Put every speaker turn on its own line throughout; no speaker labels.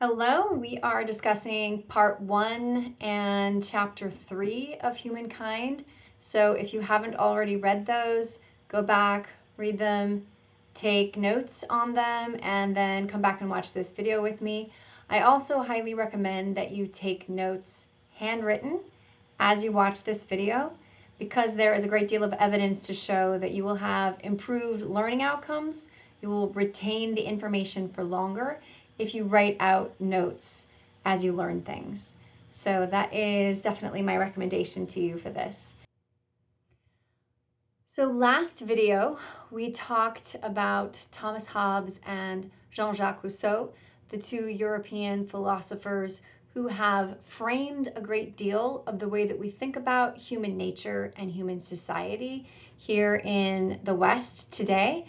Hello, we are discussing part 1 and chapter 3 of Humankind. So if you haven't already read those, go back, read them, take notes on them, and then come back and watch this video with me. I also highly recommend that you take notes handwritten as you watch this video, because there is a great deal of evidence to show that you will have improved learning outcomes, you will retain the information for longer if you write out notes as you learn things. So that is definitely my recommendation to you for this. So last video, we talked about Thomas Hobbes and Jean-Jacques Rousseau, the two European philosophers who have framed a great deal of the way that we think about human nature and human society here in the West today.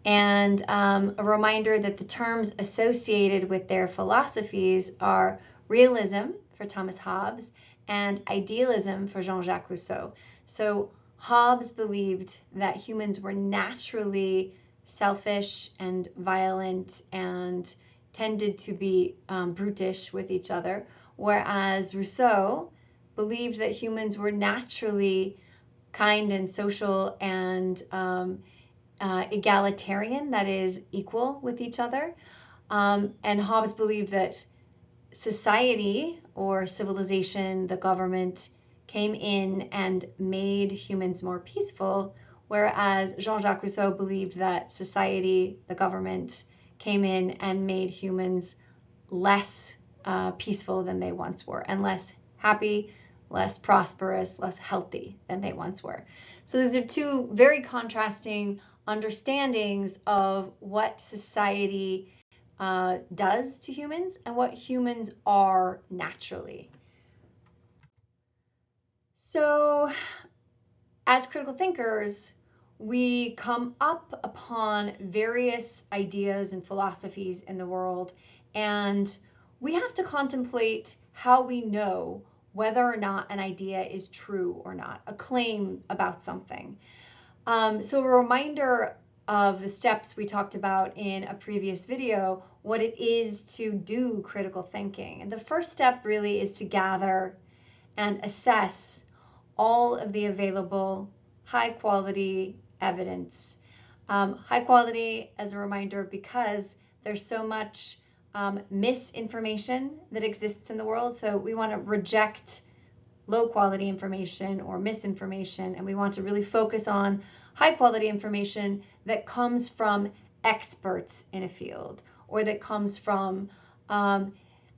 And a reminder that the terms associated with their philosophies are realism for Thomas Hobbes and idealism for Jean-Jacques Rousseau. So Hobbes believed that humans were naturally selfish and violent and tended to be brutish with each other, whereas Rousseau believed that humans were naturally kind and social and egalitarian, that is, equal with each other. And Hobbes believed that society or civilization, the government, came in and made humans more peaceful, whereas Jean-Jacques Rousseau believed that society, the government, came in and made humans less peaceful than they once were, and less happy, less prosperous, less healthy than they once were. So these are two very contrasting understandings of what society does to humans and what humans are naturally. So as critical thinkers, we come up upon various ideas and philosophies in the world, and we have to contemplate how we know whether or not an idea is true or not, a claim about something. So a reminder of the steps we talked about in a previous video, what it is to do critical thinking. And the first step really is to gather and assess all of the available high quality evidence. High quality, as a reminder, because there's so much misinformation that exists in the world. So we want to reject low quality information or misinformation, and we want to really focus on high quality information that comes from experts in a field, or that comes from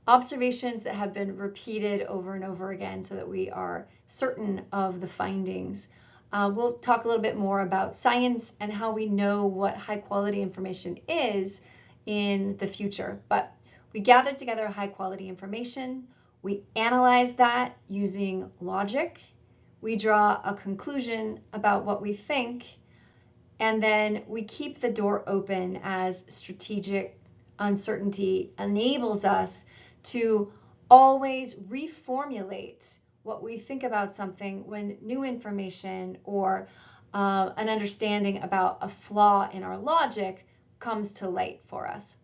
observations that have been repeated over and over again so that we are certain of the findings. We'll talk a little bit more about science and how we know what high quality information is in the future. But we gathered together high quality information. We analyze that using logic. We draw a conclusion about what we think, and then we keep the door open as strategic uncertainty enables us to always reformulate what we think about something when new information or an understanding about a flaw in our logic comes to light for us.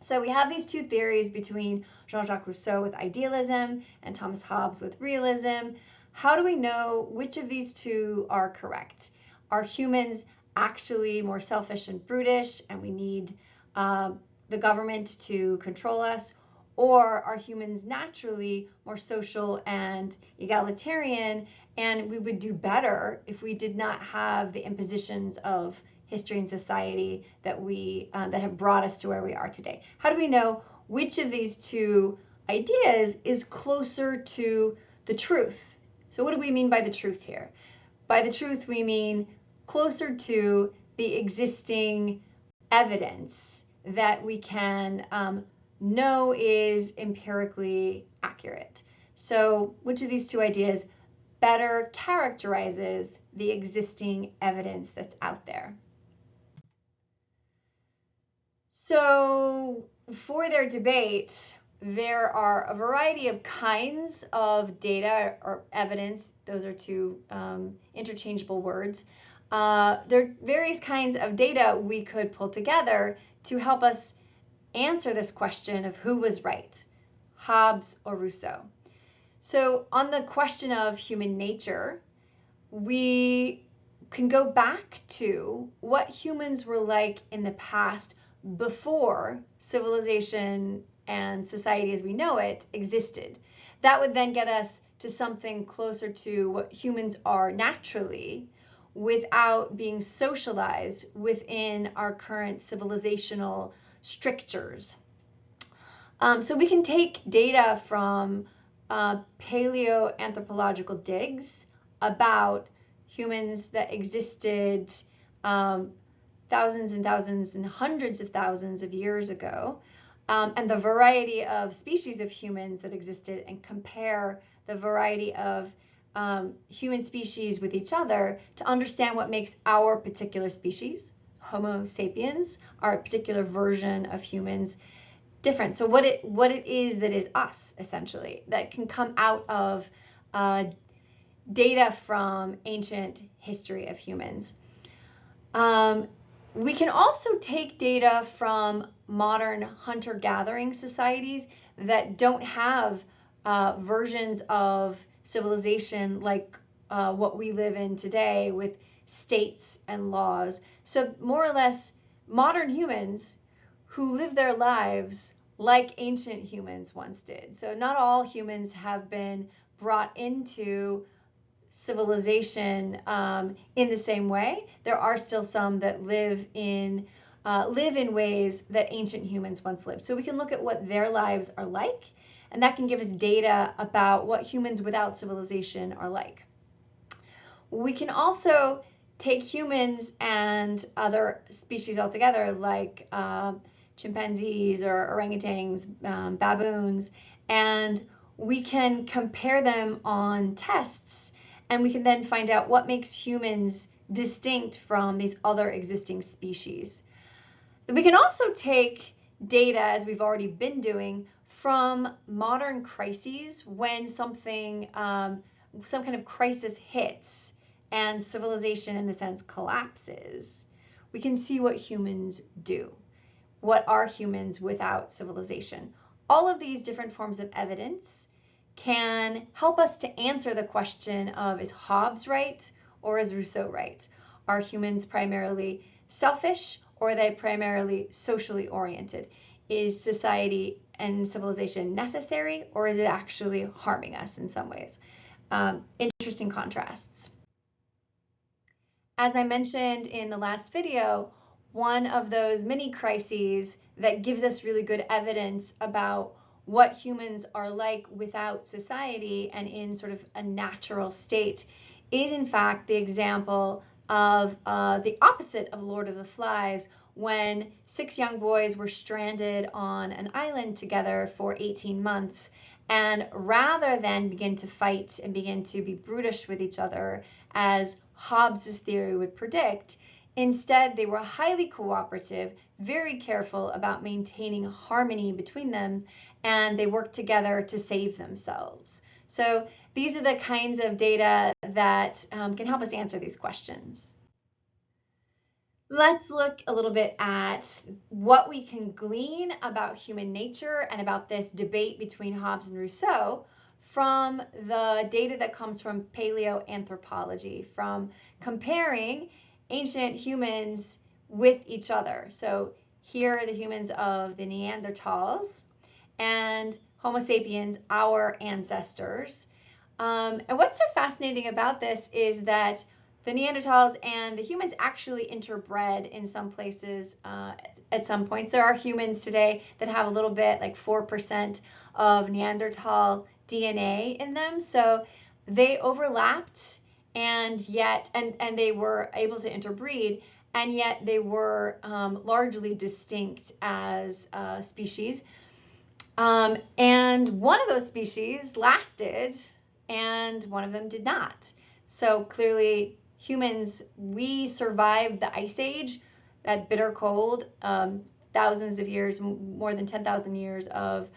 So we have these two theories between Jean-Jacques Rousseau with idealism and Thomas Hobbes with realism. How do we know which of these two are correct? Are humans actually more selfish and brutish and we need the government to control us? Or are humans naturally more social and egalitarian, and we would do better if we did not have the impositions of history and society that have brought us to where we are today? How do we know which of these two ideas is closer to the truth? So what do we mean by the truth here? By the truth, we mean closer to the existing evidence that we can know is empirically accurate. So which of these two ideas better characterizes the existing evidence that's out there? So for their debate, there are a variety of kinds of data or evidence. Those are two interchangeable words. There are various kinds of data we could pull together to help us answer this question of who was right, Hobbes or Rousseau. So on the question of human nature, we can go back to what humans were like in the past before civilization and society as we know it existed. That would then get us to something closer to what humans are naturally without being socialized within our current civilizational strictures. So we can take data from paleoanthropological digs about humans that existed thousands and thousands and hundreds of thousands of years ago, and the variety of species of humans that existed, and compare the variety of human species with each other to understand what makes our particular species, Homo sapiens, our particular version of humans, different. So what it is that is us, essentially, that can come out of data from ancient history of humans. We can also take data from modern hunter-gathering societies that don't have versions of civilization like what we live in today with states and laws. So more or less, modern humans who live their lives like ancient humans once did. So not all humans have been brought into civilization in the same way. There are still some that live in ways that ancient humans once lived. So we can look at what their lives are like, and that can give us data about what humans without civilization are like. We can also take humans and other species altogether, like chimpanzees or orangutans, baboons, and we can compare them on tests, and we can then find out what makes humans distinct from these other existing species. We can also take data, as we've already been doing, from modern crises when something, some kind of crisis hits and civilization, in a sense, collapses. We can see what humans do. What are humans without civilization? All of these different forms of evidence can help us to answer the question of, is Hobbes right or is Rousseau right? Are humans primarily selfish, or are they primarily socially oriented? Is society and civilization necessary, or is it actually harming us in some ways? Interesting contrasts. As I mentioned in the last video, one of those mini crises that gives us really good evidence about what humans are like without society and in sort of a natural state is, in fact, the example of the opposite of Lord of the Flies, when 6 young boys were stranded on an island together for 18 months. And rather than begin to fight and begin to be brutish with each other, as Hobbes' theory would predict, instead they were highly cooperative, very careful about maintaining harmony between them, and they worked together to save themselves. So these are the kinds of data that can help us answer these questions. Let's look a little bit at what we can glean about human nature and about this debate between Hobbes and Rousseau from the data that comes from paleoanthropology, from comparing ancient humans with each other. So here are the humans of the Neanderthals and Homo sapiens, our ancestors. And what's so fascinating about this is that the Neanderthals and the humans actually interbred in some places at some points. There are humans today that have a little bit, like 4% of Neanderthal DNA in them. So they overlapped, and yet, and they were able to interbreed, and yet they were largely distinct as species. And one of those species lasted, and one of them did not. So clearly, humans, we survived the Ice Age, that bitter cold, thousands of years, more than 10,000 years of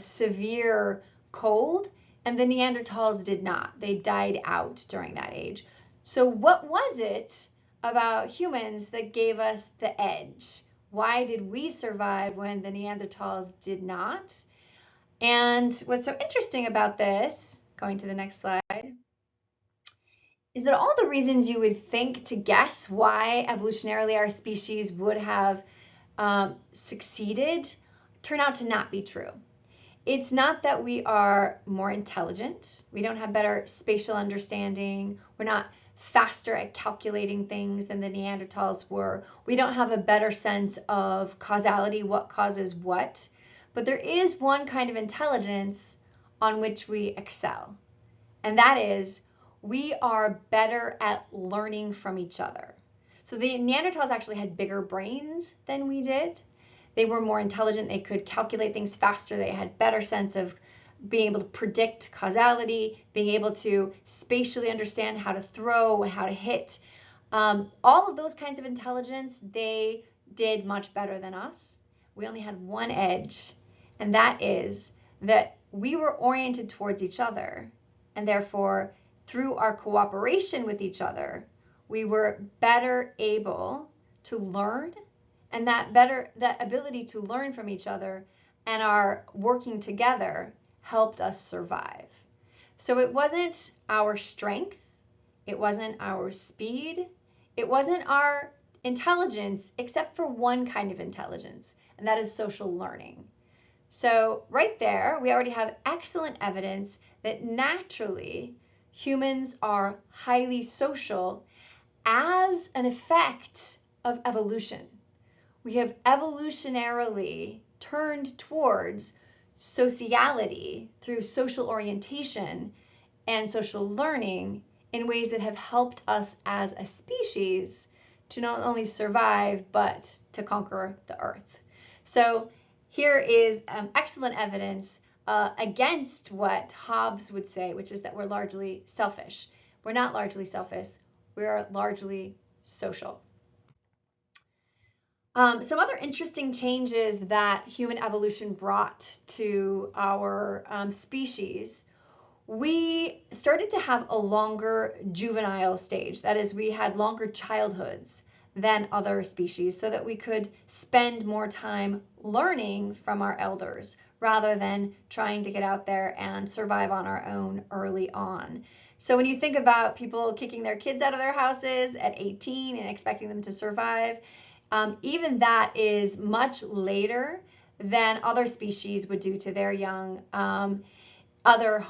severe cold, and the Neanderthals did not. They died out during that age. So what was it about humans that gave us the edge? Why did we survive when the Neanderthals did not? And what's so interesting about this, going to the next slide, is that all the reasons you would think to guess why evolutionarily our species would have succeeded turn out to not be true. It's not that we are more intelligent. We don't have better spatial understanding. We're not faster at calculating things than the Neanderthals were. We don't have a better sense of causality, what causes what. But there is one kind of intelligence on which we excel, and that is we are better at learning from each other. So the Neanderthals actually had bigger brains than we did. They were more intelligent. They could calculate things faster. They had better sense of being able to predict causality, being able to spatially understand how to throw and how to hit. All of those kinds of intelligence, they did much better than us. We only had one edge, and that is that we were oriented towards each other, and therefore, through our cooperation with each other, we were better able to learn, and that ability to learn from each other and our working together helped us survive. So it wasn't our strength, it wasn't our speed, it wasn't our intelligence, except for one kind of intelligence, and that is social learning. So right there, we already have excellent evidence that naturally humans are highly social as an effect of evolution. We have evolutionarily turned towards sociality through social orientation and social learning in ways that have helped us as a species to not only survive, but to conquer the earth. So here is excellent evidence against what Hobbes would say, which is that we're largely selfish. We're not largely selfish. We are largely social. Some other interesting changes that human evolution brought to our species, we started to have a longer juvenile stage. That is, we had longer childhoods than other species so that we could spend more time learning from our elders rather than trying to get out there and survive on our own early on. So when you think about people kicking their kids out of their houses at 18 and expecting them to survive, even that is much later than other species would do to their young. Other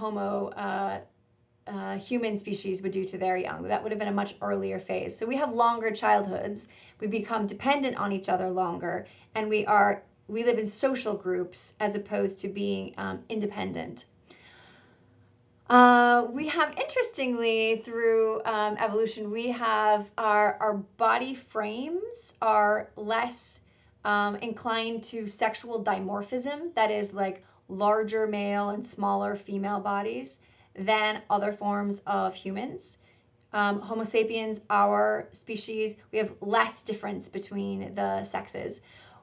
human species would do to their young. That would have been a much earlier phase. So we have longer childhoods. We become dependent on each other longer, and we live in social groups as opposed to being independent. We have, interestingly, through evolution, we have our body frames are less inclined to sexual dimorphism, that is like larger male and smaller female bodies, than other forms of humans. Homo sapiens, our species, we have less difference between the sexes.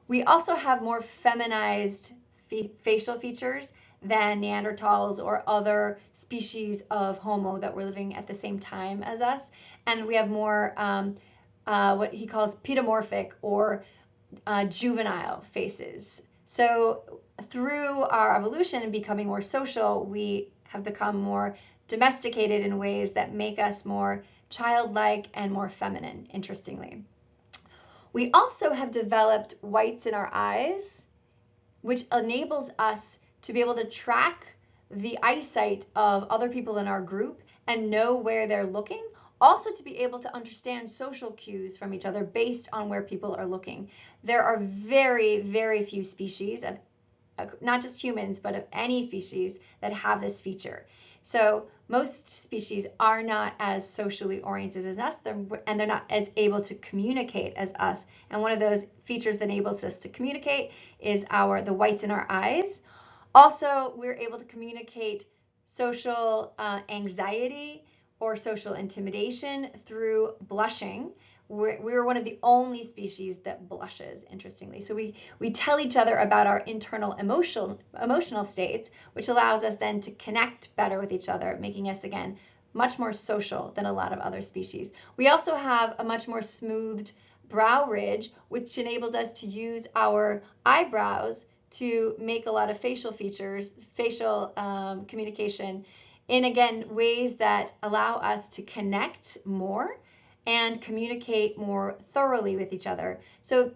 We also have more feminized facial features than Neanderthals or other species of Homo that were living at the same time as us. And we have more what he calls pedomorphic or juvenile faces. So through our evolution and becoming more social, we have become more domesticated in ways that make us more childlike and more feminine, interestingly. We also have developed whites in our eyes, which enables us to be able to track the eyesight of other people in our group and know where they're looking. Also to be able to understand social cues from each other based on where people are looking. There are very, very few species of not just humans, but of any species that have this feature. So most species are not as socially oriented as us, and they're not as able to communicate as us. And one of those features that enables us to communicate is the whites in our eyes. Also, we're able to communicate social anxiety or social intimidation through blushing. We're one of the only species that blushes, interestingly. So we tell each other about our internal emotional states, which allows us then to connect better with each other, making us, again, much more social than a lot of other species. We also have a much more smoothed brow ridge, which enables us to use our eyebrows to make a lot of facial features, facial communication in, again, ways that allow us to connect more and communicate more thoroughly with each other. So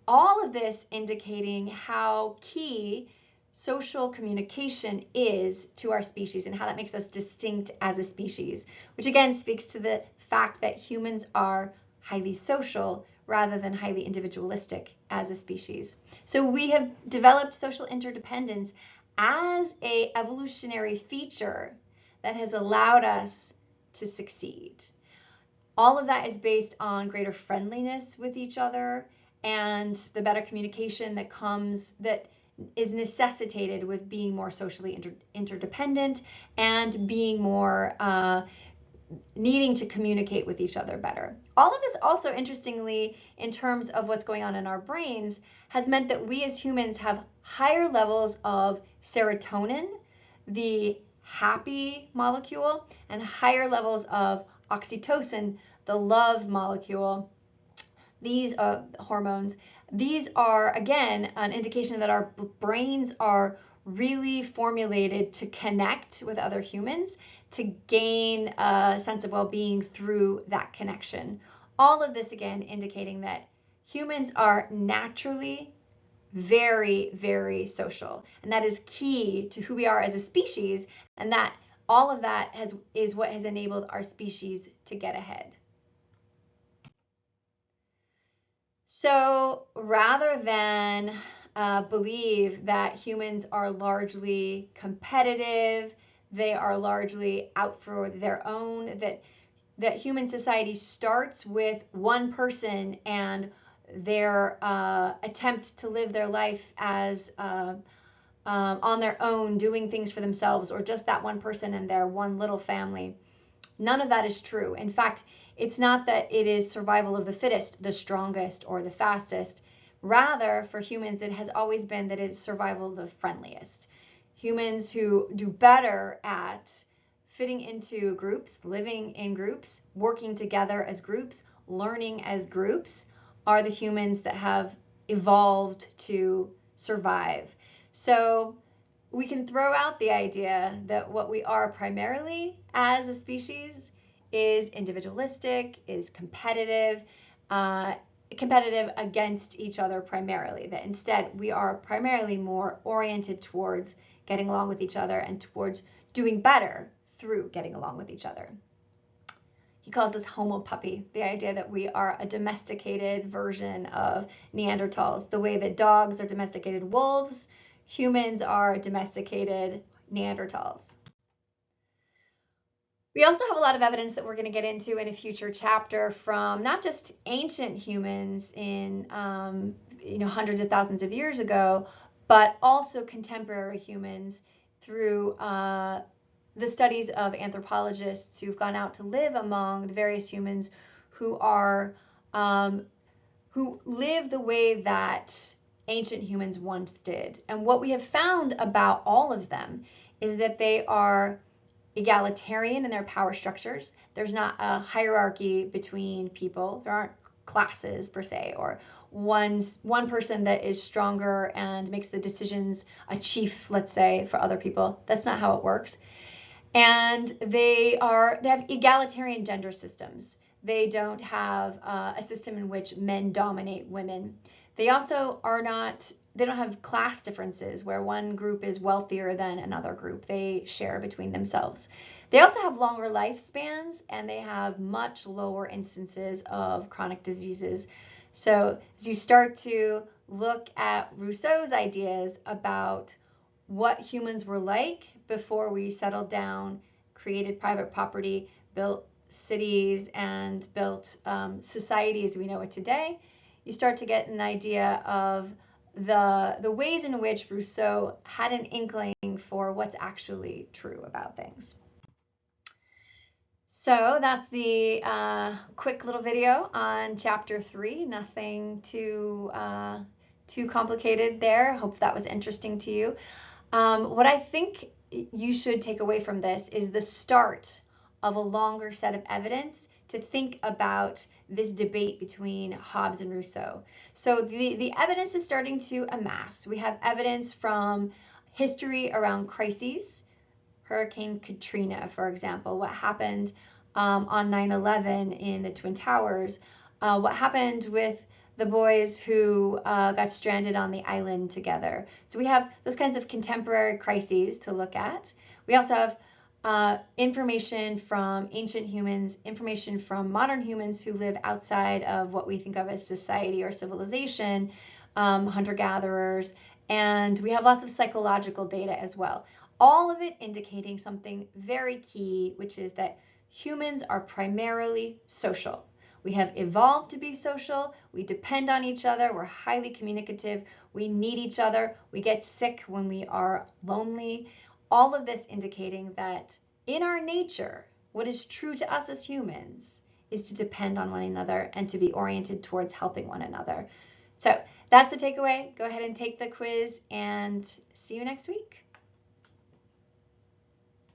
all of this indicating how key social communication is to our species and how that makes us distinct as a species, which again speaks to the fact that humans are highly social rather than highly individualistic as a species. So we have developed social interdependence as an evolutionary feature that has allowed us to succeed. All of that is based on greater friendliness with each other and the better communication that is necessitated with being more socially interdependent and being more needing to communicate with each other better. All of this also, interestingly, in terms of what's going on in our brains, has meant that we as humans have higher levels of serotonin, the happy molecule, and higher levels of oxytocin, the love molecule. These hormones, these are, again, an indication that our brains are really formulated to connect with other humans, to gain a sense of well-being through that connection. All of this, again, indicating that humans are naturally very, very social. And that is key to who we are as a species, and that all of that is what has enabled our species to get ahead. So rather than believe that humans are largely competitive, they are largely out for their own, that human society starts with one person and their attempt to live their life as on their own, doing things for themselves, or just that one person and their one little family. None of that is true. In fact, it's not that it is survival of the fittest, the strongest, or the fastest. Rather, for humans, it has always been that it's survival of the friendliest. Humans who do better at fitting into groups, living in groups, working together as groups, learning as groups, are the humans that have evolved to survive. So we can throw out the idea that what we are primarily as a species is individualistic, is competitive, competitive against each other primarily. That instead we are primarily more oriented towards getting along with each other and towards doing better through getting along with each other. He calls this Homo puppy, the idea that we are a domesticated version of Neanderthals, the way that dogs are domesticated wolves, humans are domesticated Neanderthals. We also have a lot of evidence that we're going to get into in a future chapter from not just ancient humans in hundreds of thousands of years ago, but also contemporary humans through the studies of anthropologists who've gone out to live among the various humans who live the way that ancient humans once did. And what we have found about all of them is that they are egalitarian in their power structures. There's not a hierarchy between people. There aren't classes per se, or one person that is stronger and makes the decisions, a chief, let's say, for other people. That's not how it works. And they have egalitarian gender systems. They don't have a system in which men dominate women. They also they don't have class differences where one group is wealthier than another group. They share between themselves. They also have longer lifespans, and they have much lower instances of chronic diseases. So as you start to look at Rousseau's ideas about what humans were like before we settled down, created private property, built cities, and built society as we know it today, you start to get an idea of the ways in which Rousseau had an inkling for what's actually true about things. So that's the quick little video on chapter 3. Nothing too complicated there. Hope that was interesting to you. What I think you should take away from this is the start of a longer set of evidence to think about this debate between Hobbes and Rousseau. So the evidence is starting to amass. We have evidence from history around crises. Hurricane Katrina, for example, what happened on 9/11 in the Twin Towers, what happened with the boys who got stranded on the island together. So we have those kinds of contemporary crises to look at. We also have information from ancient humans, information from modern humans who live outside of what we think of as society or civilization, hunter-gatherers, and we have lots of psychological data as well. All of it indicating something very key, which is that humans are primarily social. We have evolved to be social. We depend on each other. We're highly communicative. We need each other. We get sick when we are lonely. All of this indicating that in our nature, what is true to us as humans is to depend on one another and to be oriented towards helping one another. So that's the takeaway. Go ahead and take the quiz and see you next week.